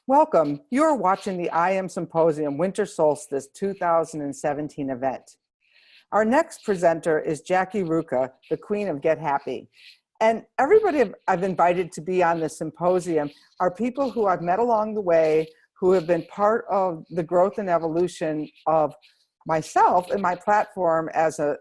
Welcome. You're watching the I Am Symposium Winter Solstice 2017 event. Our next presenter is Jackie Ruka, the Queen of Get Happy. And everybody I've invited to be on this symposium are people who I've met along the way, who have been part of the growth and evolution of myself and my platform as the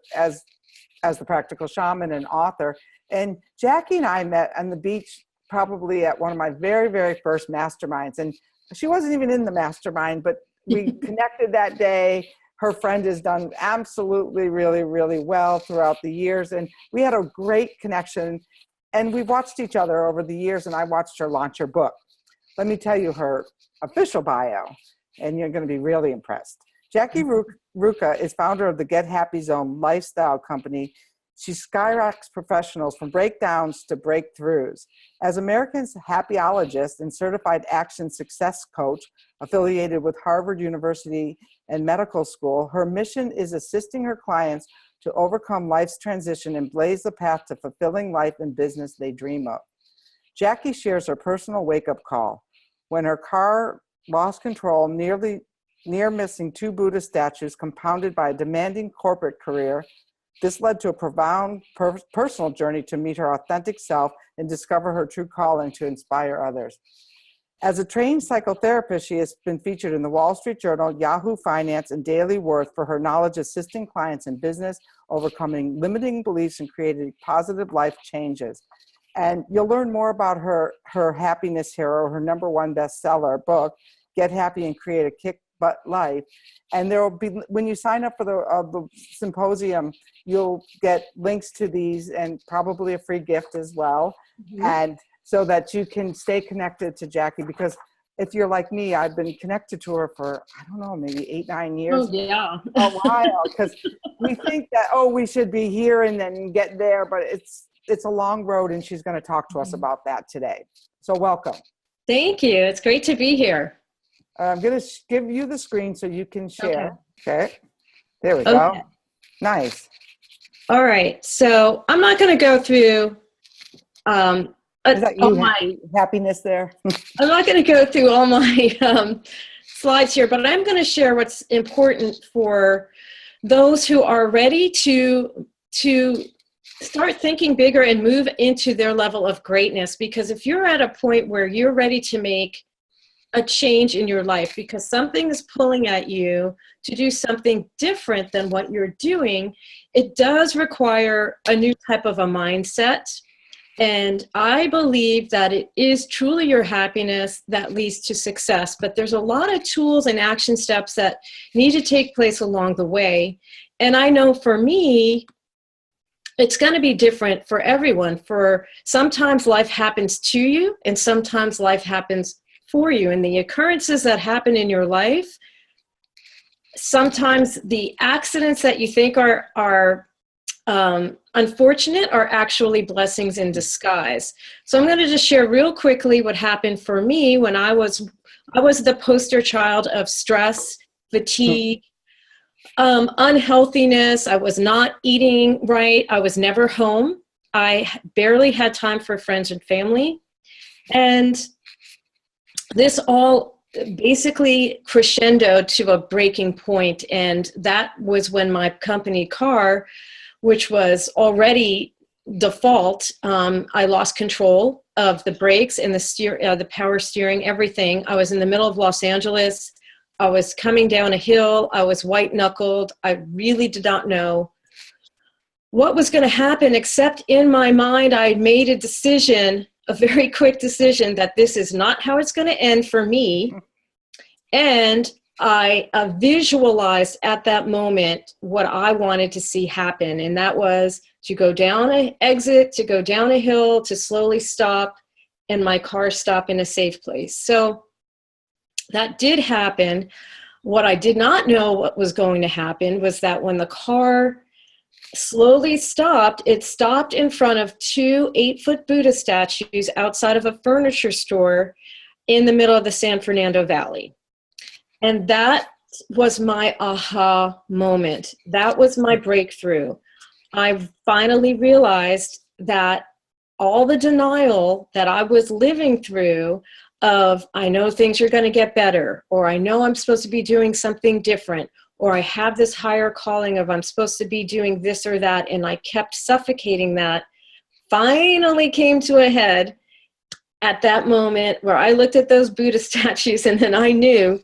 practical shaman and author. And Jackie and I met on the beach probably at one of my very, very first masterminds. And she wasn't even in the mastermind, but we connected that day. Her friend has done absolutely really, really well throughout the years. And we had a great connection. And we've watched each other over the years, and I watched her launch her book. Let me tell you her official bio, and you're going to be really impressed. Jackie Ruka is founder of the Get Happy Zone lifestyle company. She skyrockets professionals from breakdowns to breakthroughs. As America's happyologist and certified action success coach affiliated with Harvard University and Medical School, her mission is assisting her clients to overcome life's transition and blaze the path to fulfilling life and business they dream of. Jackie shares her personal wake-up call when her car lost control, near missing 2 Buddha statues compounded by a demanding corporate career. This led to a profound personal journey to meet her authentic self and discover her true calling to inspire others. As a trained psychotherapist, she has been featured in the Wall Street Journal, Yahoo Finance, and Daily Worth for her knowledge assisting clients in business, overcoming limiting beliefs, and creating positive life changes. And you'll learn more about her happiness hero, her #1 bestseller book, Get Happy and Create a Kick-Butt Life. And there will be, when you sign up for the symposium, you'll get links to these and probably a free gift as well. Mm-hmm. And so that you can stay connected to Jackie, because if you're like me, I've been connected to her for, I don't know, maybe 8-9 years. Oh, yeah. A while, because we think that, we should be here and then get there, but it's a long road, and she's going to talk to us about that today. So welcome. Thank you. It's great to be here. I'm going to give you the screen so you can share. Okay. There we go. Nice. All right. So I'm not going to go through is that you my happiness there? I'm not going to go through all my slides here, but I'm going to share what's important for those who are ready to start thinking bigger and move into their level of greatness. Because if you're at a point where you're ready to make a change in your life because something is pulling at you to do something different than what you're doing, it does require a new type of a mindset. And I believe that it is truly your happiness that leads to success, but there's a lot of tools and action steps that need to take place along the way. And I know for me, it's going to be different for everyone. For sometimes life happens to you, and sometimes life happens for you. And the occurrences that happen in your life, sometimes the accidents that you think are unfortunate are actually blessings in disguise. So I'm going to just share real quickly what happened for me when I was the poster child of stress, fatigue, unhealthiness. I was not eating right. I was never home. I barely had time for friends and family. And this all basically crescendoed to a breaking point. And that was when my company car, which was already default, I lost control of the brakes and the power steering, everything. I was in the middle of Los Angeles. I was coming down a hill. I was white-knuckled. I really did not know what was going to happen, except in my mind, I made a decision, a very quick decision, that this is not how it's going to end for me. And I visualized at that moment what I wanted to see happen. And that was to go down an exit, to go down a hill, to slowly stop, and my car stop in a safe place. So that did happen. What I did not know what was going to happen was that when the car slowly stopped, it stopped in front of 2 8-foot Buddha statues outside of a furniture store in the middle of the San Fernando Valley. And that was my aha moment. That was my breakthrough. I finally realized that all the denial that I was living through of, I know things are going to get better, or I know I'm supposed to be doing something different, or I have this higher calling of I'm supposed to be doing this or that, and I kept suffocating that, finally came to a head at that moment where I looked at those Buddha statues, and then I knew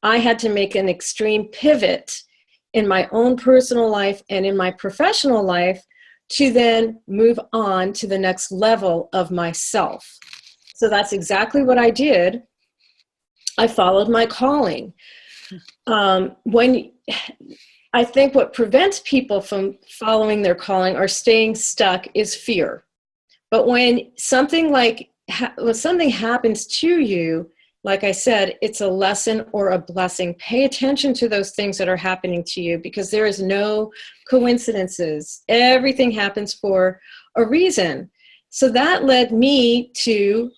I had to make an extreme pivot in my own personal life and in my professional life to then move on to the next level of myself. So that's exactly what I did. I followed my calling. When I think what prevents people from following their calling or staying stuck is fear. But when something happens to you, like I said, it's a lesson or a blessing. Pay attention to those things that are happening to you, because there is no coincidences. Everything happens for a reason. So that led me to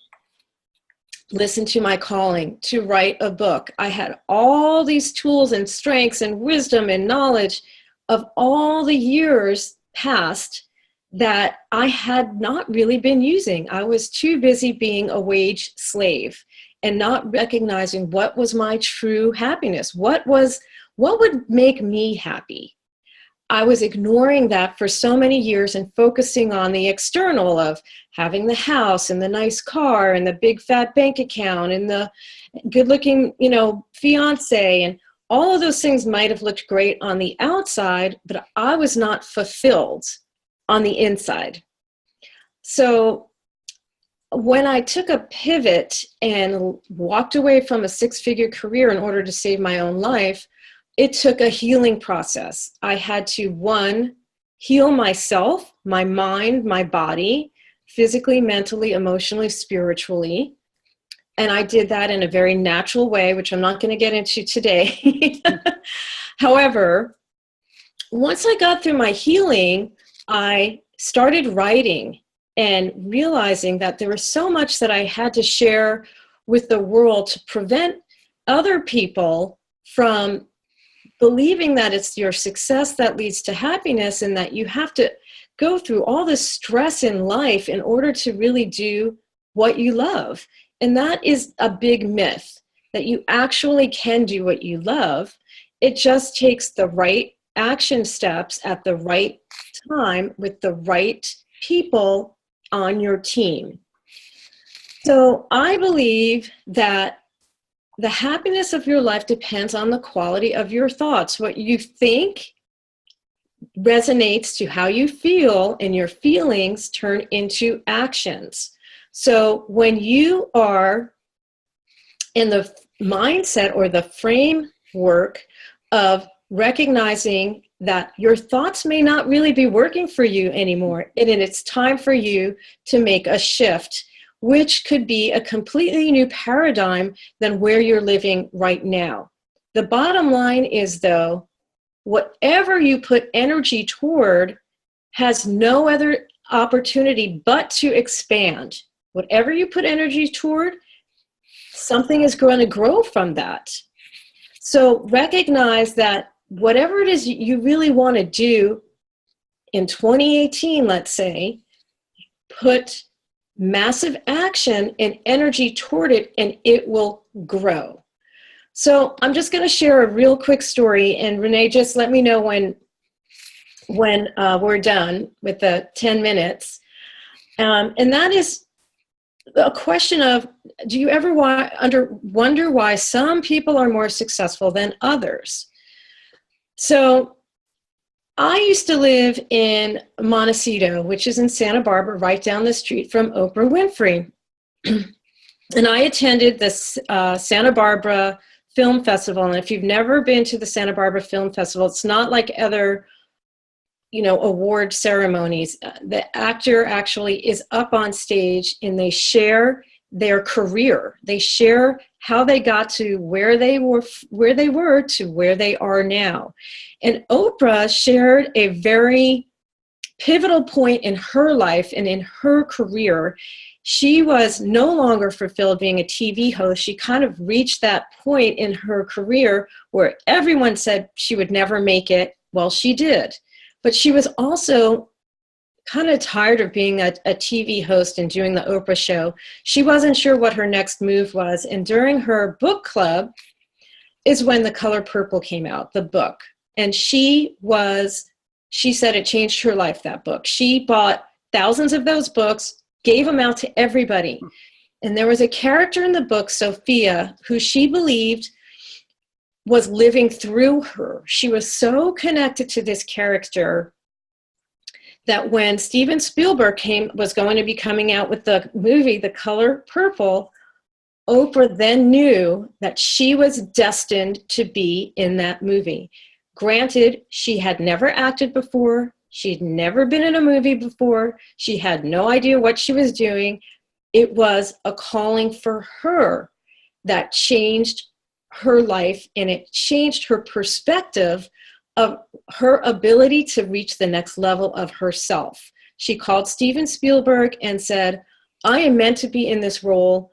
listen to my calling, to write a book. I had all these tools and strengths and wisdom and knowledge of all the years past that I had not really been using. I was too busy being a wage slave and not recognizing what was my true happiness. What would make me happy? I was ignoring that for so many years and focusing on the external of having the house and the nice car and the big fat bank account and the good looking, fiance, and all of those things might have looked great on the outside, but I was not fulfilled on the inside. So when I took a pivot and walked away from a 6-figure career in order to save my own life, it took a healing process. I had to, 1, heal myself, my mind, my body, physically, mentally, emotionally, spiritually. And I did that in a very natural way, which I'm not going to get into today. However, once I got through my healing, I started writing and realizing that there was so much that I had to share with the world to prevent other people from believing that it's your success that leads to happiness, and that you have to go through all this stress in life in order to really do what you love. And that is a big myth, that you actually can do what you love. It just takes the right action steps at the right time with the right people on your team. So I believe that the happiness of your life depends on the quality of your thoughts. What you think resonates to how you feel, and your feelings turn into actions. So when you are in the mindset or the framework of recognizing that your thoughts may not really be working for you anymore, and it's time for you to make a shift, which could be a completely new paradigm than where you're living right now. The bottom line is, though, whatever you put energy toward has no other opportunity but to expand. Whatever you put energy toward, something is going to grow from that. So recognize that whatever it is you really want to do in 2018, let's say, put massive action and energy toward it, and it will grow. So I'm just going to share a real quick story, and Renee, just let me know when we're done with the 10 minutes. And that is a question of, do you ever wonder why some people are more successful than others? So I used to live in Montecito, which is in Santa Barbara, right down the street from Oprah Winfrey. And I attended this Santa Barbara Film Festival. And if you've never been to the Santa Barbara Film Festival, it's not like other, award ceremonies. The actor actually is up on stage and they share their career. They share how they got to where they were to where they are now. And Oprah shared a very pivotal point in her life and in her career. She was no longer fulfilled being a TV host. She kind of reached that point in her career where everyone said she would never make it. Well, she did. But she was also kind of tired of being a TV host and doing the Oprah show. She wasn't sure what her next move was. And during her book club is when The Color Purple came out, the book. And she said it changed her life, that book. She bought thousands of those books, gave them out to everybody. And there was a character in the book, Sophia, who she believed was living through her. She was so connected to this character that when Steven Spielberg was going to be coming out with the movie, The Color Purple, Oprah then knew that she was destined to be in that movie. Granted, she had never acted before. She'd never been in a movie before. She had no idea what she was doing. It was a calling for her that changed her life, and it changed her perspective of her ability to reach the next level of herself. She called Steven Spielberg and said, I am meant to be in this role.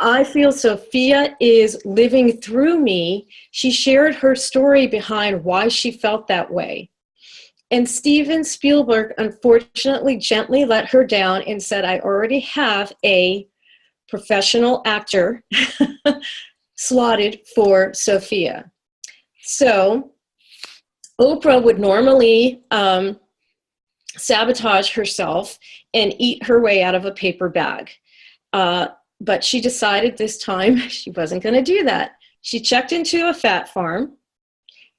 I feel Sophia is living through me. She shared her story behind why she felt that way. And Steven Spielberg, unfortunately, gently let her down and said, I already have a professional actor slotted for Sophia. So Oprah would normally sabotage herself and eat her way out of a paper bag. But she decided this time she wasn't going to do that. She checked into a fat farm,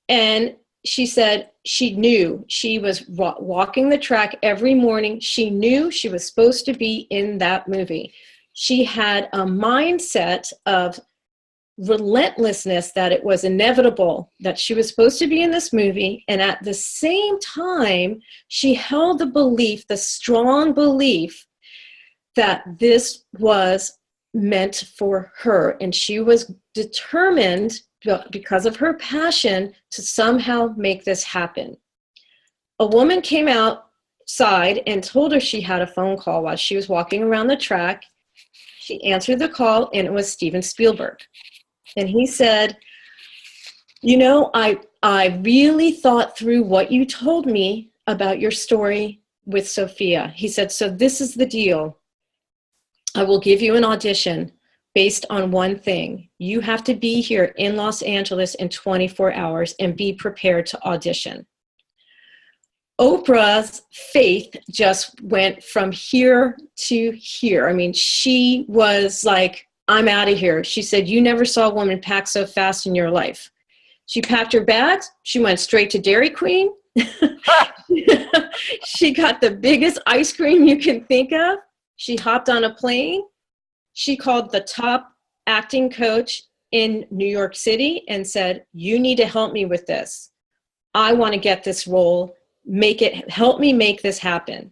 and she said she knew she was walking the track every morning. She knew she was supposed to be in that movie. She had a mindset of relentlessness that it was inevitable that she was supposed to be in this movie. And at the same time, she held the strong belief that this was meant for her. And she was determined, because of her passion, to somehow make this happen. A woman came outside and told her she had a phone call while she was walking around the track. She answered the call, and it was Steven Spielberg. And he said, I really thought through what you told me about your story with Sophia. He said, so this is the deal. I will give you an audition based on one thing. You have to be here in Los Angeles in 24 hours and be prepared to audition. Oprah's faith just went from here to here. I mean, she was like, I'm out of here. She said, you never saw a woman pack so fast in your life. She packed her bags. She went straight to Dairy Queen. She got the biggest ice cream you can think of. She hopped on a plane. She called the top acting coach in New York City and said, you need to help me with this. I want to get this role. Help me make this happen.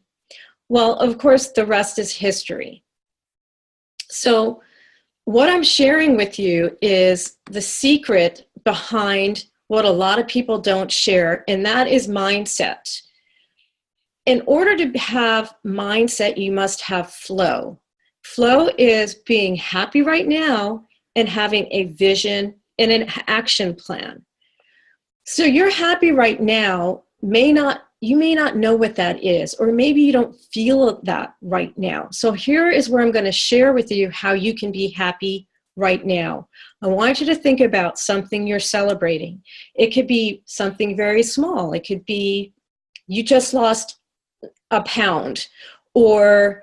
Well, of course, the rest is history. So what I'm sharing with you is the secret behind what a lot of people don't share, and that is mindset. In order to have mindset, you must have flow. Flow is being happy right now and having a vision and an action plan. So you're happy right now, you may not know what that is, or maybe you don't feel that right now. So here is where I'm going to share with you how you can be happy right now. I want you to think about something you're celebrating. It could be something very small. It could be you just lost a pound, or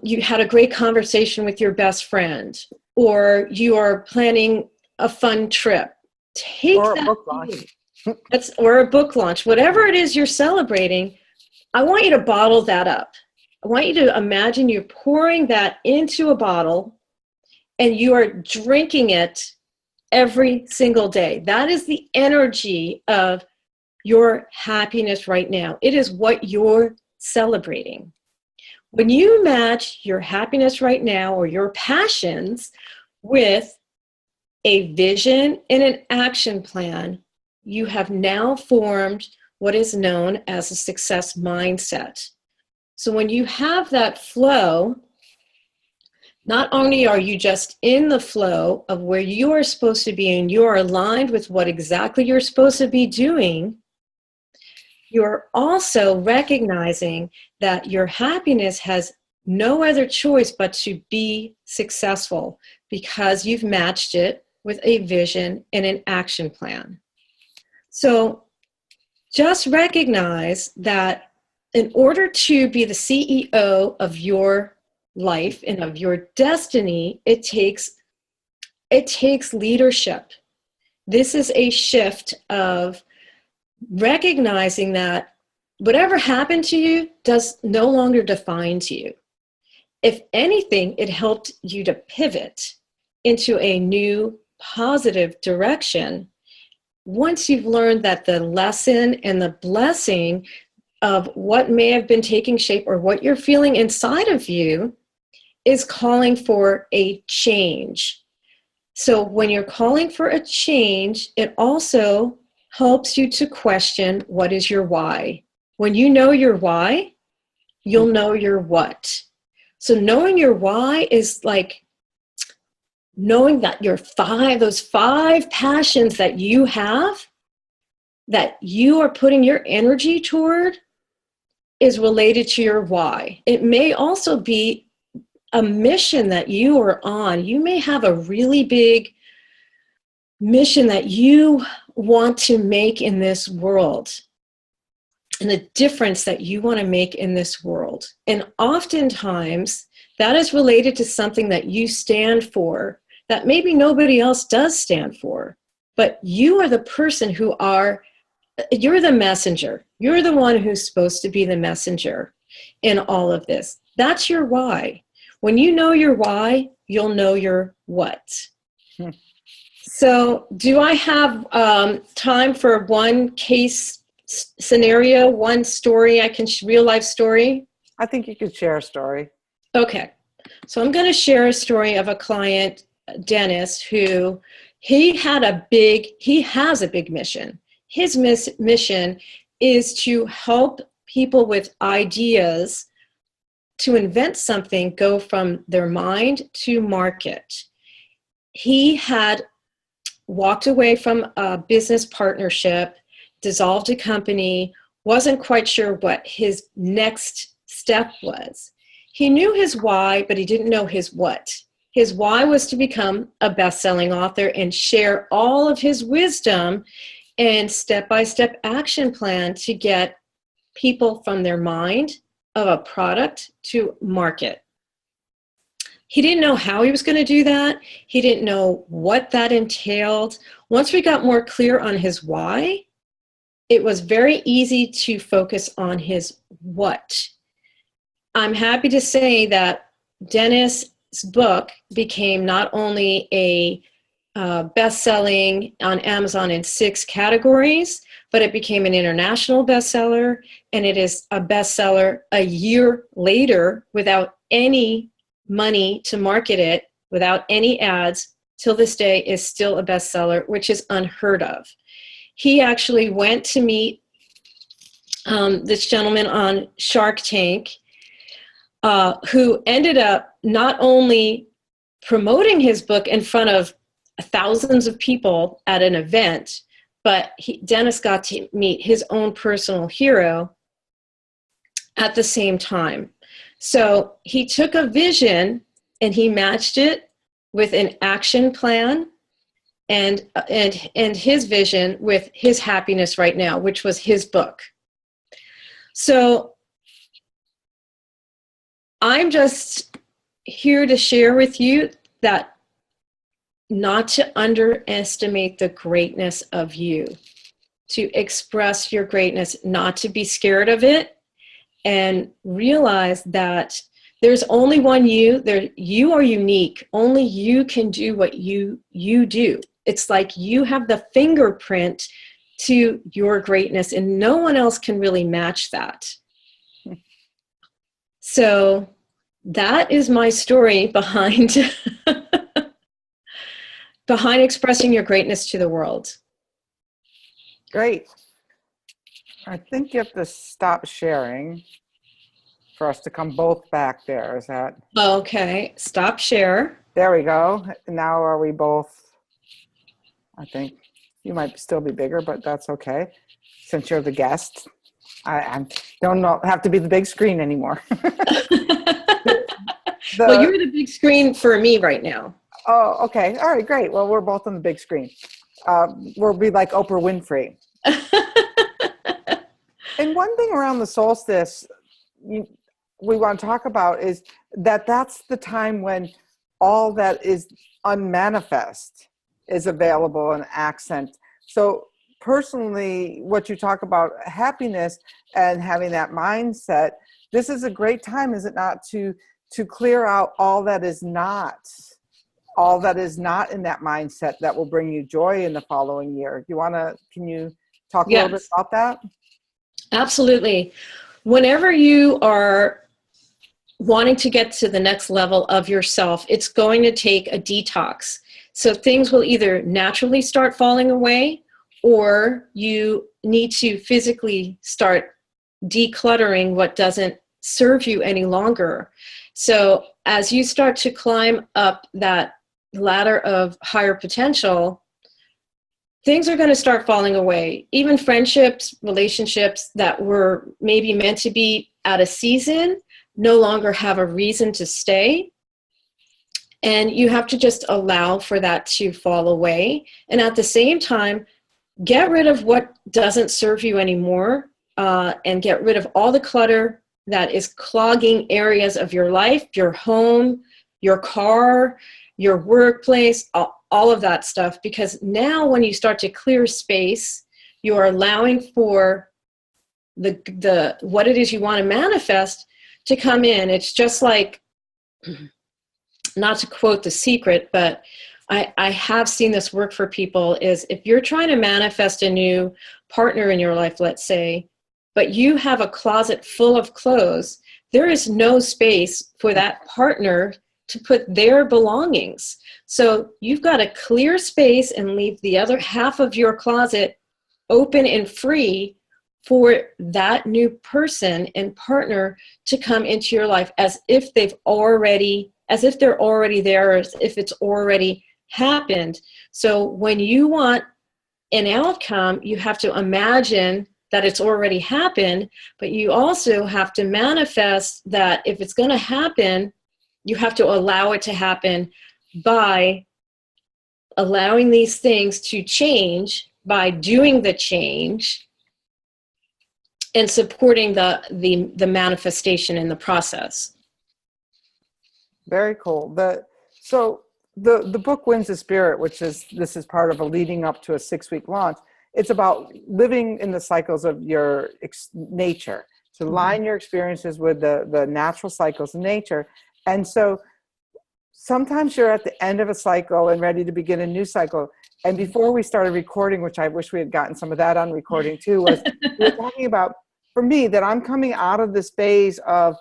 you had a great conversation with your best friend, or you are planning a fun trip. Or a book launch. Or a book launch. Whatever it is you're celebrating, I want you to bottle that up. I want you to imagine you're pouring that into a bottle and you are drinking it every single day. That is the energy of your happiness right now. It is what you're celebrating. When you match your happiness right now or your passions with a vision and an action plan, you have now formed what is known as a success mindset. So when you have that flow, not only are you just in the flow of where you are supposed to be and you are aligned with what exactly you're supposed to be doing, you're also recognizing that your happiness has no other choice but to be successful because you've matched it with a vision and an action plan. So just recognize that in order to be the CEO of your life and of your destiny, it takes leadership. This is a shift of recognizing that whatever happened to you does no longer define you. If anything, it helped you to pivot into a new positive direction once you've learned that the lesson and the blessing of what may have been taking shape or what you're feeling inside of you is calling for a change. So when you're calling for a change, it also helps you to question what is your why. When you know your why, you'll know your what. So knowing your why is like knowing that those five passions that you have, that you are putting your energy toward, is related to your why. It may also be a mission that you are on. You may have a really big mission that you want to make in this world and the difference that you want to make in this world. And oftentimes that is related to something that you stand for that maybe nobody else does stand for, but you are the person you're the messenger. You're the one who's supposed to be the messenger in all of this. That's your why. When you know your why, you'll know your what. So do I have time for one case scenario, one story real life story? I think you could share a story. Okay. So I'm going to share a story of a client, Dennis, who he has a big mission. His mission is to help people with ideas to invent something go from their mind to market. He had walked away from a business partnership, dissolved a company, wasn't quite sure what his next step was. He knew his why, but he didn't know his what. His why was to become a best-selling author and share all of his wisdom and step-by-step action plan to get people from their mind of a product to market. He didn't know how he was going to do that. He didn't know what that entailed. Once we got more clear on his why, it was very easy to focus on his what. I'm happy to say that Dennis' book became not only a best-selling on Amazon in 6 categories, but it became an international bestseller, and it is a bestseller a year later without any money to market it, without any ads. Till this day is still a bestseller, which is unheard of. He actually went to meet this gentleman on Shark Tank, who ended up not only promoting his book in front of thousands of people at an event, but Dennis got to meet his own personal hero at the same time. So he took a vision and he matched it with an action plan and his vision with his happiness right now, which was his book. So I'm just here to share with you that not to underestimate the greatness of you, to express your greatness, not to be scared of it, and realize that there's only one you. You are unique. Only you can do what you do. It's like you have the fingerprint to your greatness, and no one else can really match that. So that is my story behind behind expressing your greatness to the world. Great. I think you have to stop sharing for us to come both back there. Is that? Okay, stop share. There we go. Now are we both? I think you might still be bigger, but that's okay. Since you're the guest, I don't have to be the big screen anymore. Well, you're the big screen for me right now. Oh, okay. All right, great. Well, we're both on the big screen. We'll be like Oprah Winfrey. And one thing around the solstice we want to talk about is that's the time when all that is unmanifest is available in accent. So personally, what you talk about, happiness and having that mindset, this is a great time, is it not, to clear out all that is not in that mindset that will bring you joy in the following year. Can you talk a little bit about that? Absolutely. Whenever you are wanting to get to the next level of yourself, it's going to take a detox. So things will either naturally start falling away, or you need to physically start decluttering what doesn't serve you any longer. So as you start to climb up that ladder of higher potential, things are going to start falling away. Even friendships, relationships that were maybe meant to be at a season no longer have a reason to stay. And you have to just allow for that to fall away. And at the same time, get rid of what doesn't serve you anymore, and get rid of all the clutter that is clogging areas of your life, your home, your car, your workplace, all of that stuff. Because now when you start to clear space, you are allowing for the what it is you want to manifest to come in. It's just like, not to quote The Secret, but I have seen this work for people, is if you're trying to manifest a new partner in your life, let's say, but you have a closet full of clothes, there is no space for that partner to put their belongings. So you've got to clear space and leave the other half of your closet open and free for that new person and partner to come into your life, as if they're already there, or as if it's already happened. So when you want an outcome, you have to imagine that it's already happened, but you also have to manifest that if it's going to happen, you have to allow it to happen by allowing these things to change, by doing the change, and supporting the manifestation in the process. Very cool. So the book Winds of Spirit, this is part of a leading up to a 6-week launch. It's about living in the cycles of your nature, to line your experiences with the natural cycles of nature. And so sometimes you're at the end of a cycle and ready to begin a new cycle. And before we started recording, which I wish we had gotten some of that on recording too, was we were talking about, for me, that I'm coming out of this phase of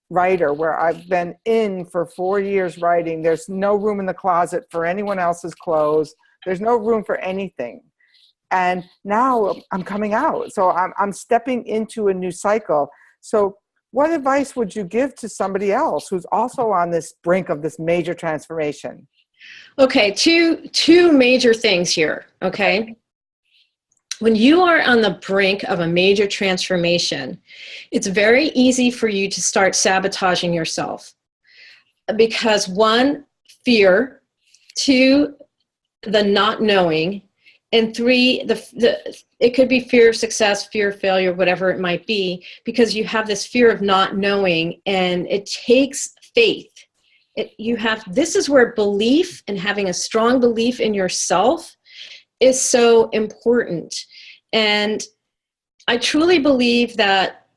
writer where I've been in for 4 years writing. There's no room in the closet for anyone else's clothes. There's no room for anything. And now I'm coming out. So I'm stepping into a new cycle. So what advice would you give to somebody else who's also on this brink of this major transformation? Okay, two major things here, okay? When you are on the brink of a major transformation, it's very easy for you to start sabotaging yourself. Because 1, fear, 2, the not knowing, and 3, it could be fear of success, fear of failure, whatever it might be, because you have this fear of not knowing, and it takes faith. This is where belief and having a strong belief in yourself is so important. And I truly believe that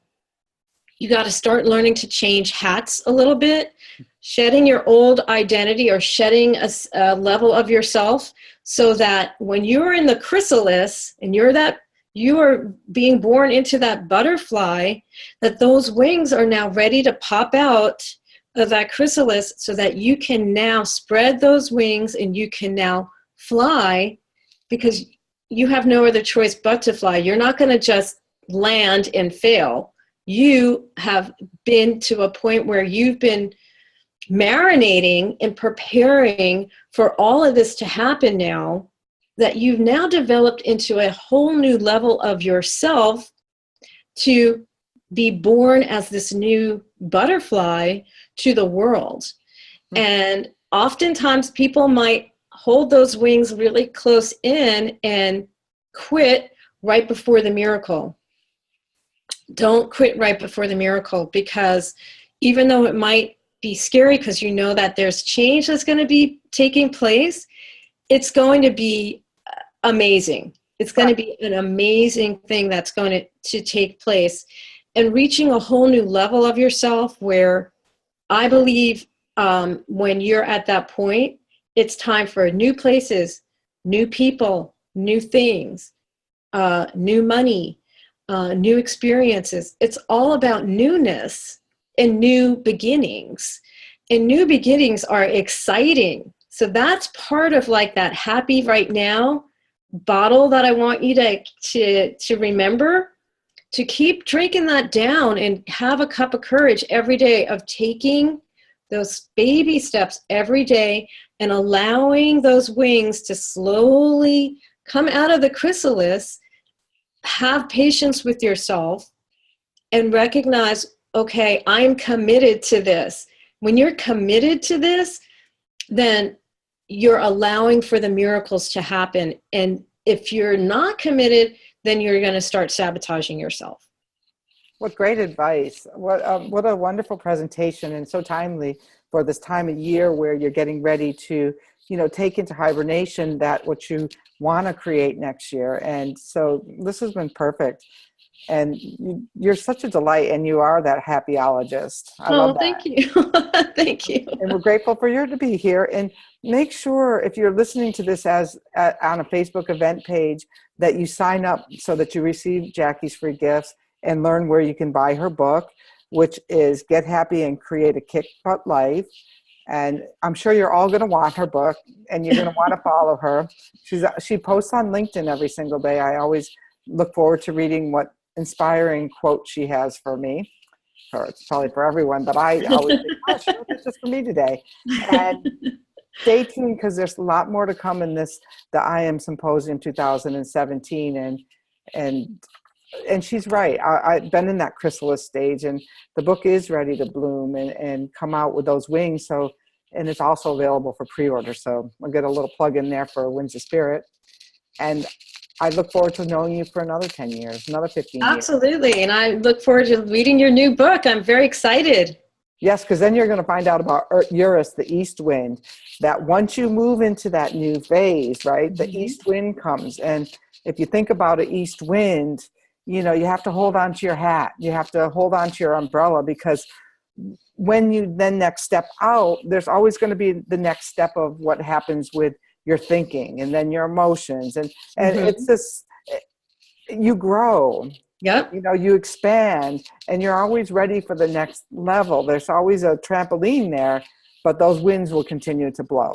you got to start learning to change hats a little bit, shedding your old identity, or shedding a level of yourself, so that when you're in the chrysalis and you are being born into that butterfly, that those wings are now ready to pop out of that chrysalis, so that you can now spread those wings and you can now fly because you have no other choice but to fly. You're not going to just land and fail. You have been to a point where you've been marinating and preparing for all of this to happen now, that you've now developed into a whole new level of yourself to be born as this new butterfly to the world. And oftentimes people might hold those wings really close in and quit right before the miracle. Don't quit right before the miracle, because even though it might be scary because you know that there's change that's going to be taking place, it's going to be amazing. It's going to be an amazing thing that's going to take place, and reaching a whole new level of yourself where I believe when you're at that point, it's time for new places, new people, new things, new money, new experiences. It's all about newness and new beginnings. And new beginnings are exciting. So that's part of like that happy right now bottle that I want you to remember, to keep drinking that down and have a cup of courage every day of taking those baby steps every day and allowing those wings to slowly come out of the chrysalis. Have patience with yourself and recognize, okay, I'm committed to this. When you're committed to this, then you're allowing for the miracles to happen. And if you're not committed, then you're going to start sabotaging yourself. What great advice. What a wonderful presentation, and so timely for this time of year where you're getting ready to, take into hibernation that what you want to create next year. And so this has been perfect. And you're such a delight, and you are that happyologist. I love that. Thank you. Thank you. And we're grateful for you to be here. And make sure, if you're listening to this on a Facebook event page, that you sign up so that you receive Jackie's free gifts and learn where you can buy her book, which is Get Happy and Create a Kick Butt Life. And I'm sure you're all going to want her book, and you're going to want to follow her. She posts on LinkedIn every single day. I always look forward to reading what inspiring quote she has for me. It's probably for everyone, but I always think, oh, she wrote this just for me today. And stay tuned, because there's a lot more to come in the I Am Symposium 2017. And she's right. I've been in that chrysalis stage, and the book is ready to bloom and come out with those wings. So, and it's also available for pre-order. So I'll get a little plug in there for Winds of Spirit. And I look forward to knowing you for another 10 years, another 15 years. Absolutely. And I look forward to reading your new book. I'm very excited. Yes, because then you're going to find out about Eurus, the east wind, that once you move into that new phase, right, the east wind comes. And if you think about an east wind, you have to hold on to your hat. You have to hold on to your umbrella, because when you then next step out, there's always going to be the next step of what happens with your thinking and then your emotions. And it's this, you grow. Yep. You expand, and you're always ready for the next level. There's always a trampoline there, but those winds will continue to blow.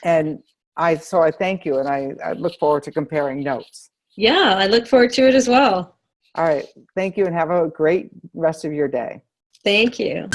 And I thank you, and I look forward to comparing notes. Yeah, I look forward to it as well. All right. Thank you, and have a great rest of your day. Thank you.